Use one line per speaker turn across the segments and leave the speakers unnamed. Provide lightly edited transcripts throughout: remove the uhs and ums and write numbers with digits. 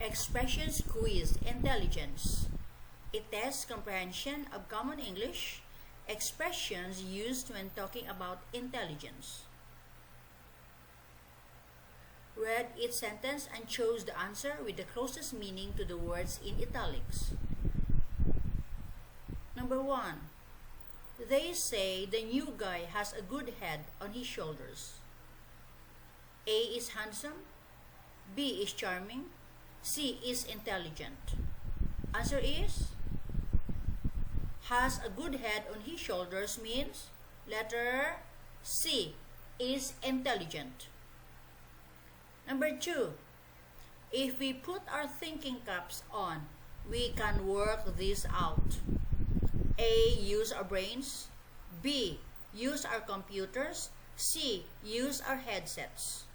Expressions quiz intelligence. It tests comprehension of common English expressions used when talking about intelligence. Read each sentence and chose the answer with the closest meaning to the words in italics. Number 1. They say the new guy has a good head on his shoulders. A is handsome, B is charming, C is intelligent. Answer is has a good head on his shoulders means letter C is intelligent. Number 2. If we put our thinking caps on, we can work this out. A. Use our brains. B. Use our computers. C. Use our headsets.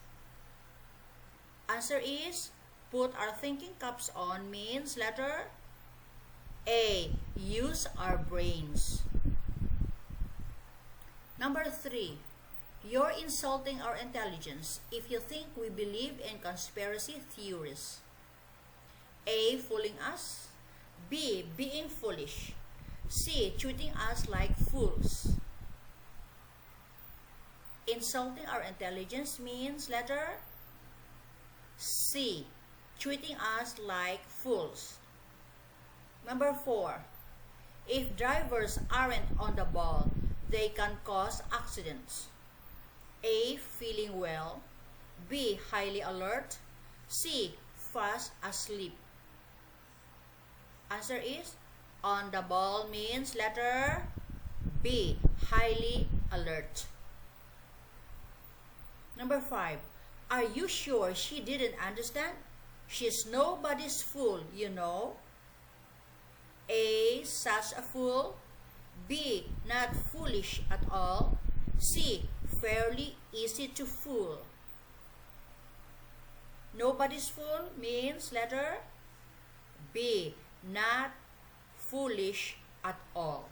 Answer is put our thinking caps on means letter A. Use our brains. Number 3. You're insulting our intelligence if you think we believe in conspiracy theories. A. Fooling us. B. Being foolish. C. Treating us like fools. Insulting our intelligence means letter C. Treating us like fools. Number 4. If drivers aren't on the ball, they can cause accidents. A. Feeling well. B. Highly alert. C. Fast asleep. Answer is on the ball means letter B. Highly alert. Number 5. Are you sure she didn't understand? She's nobody's fool, you know. A. Such a fool. B. Not foolish at all. C. Fairly easy to fool. Nobody's fool means letter B. Not foolish at all.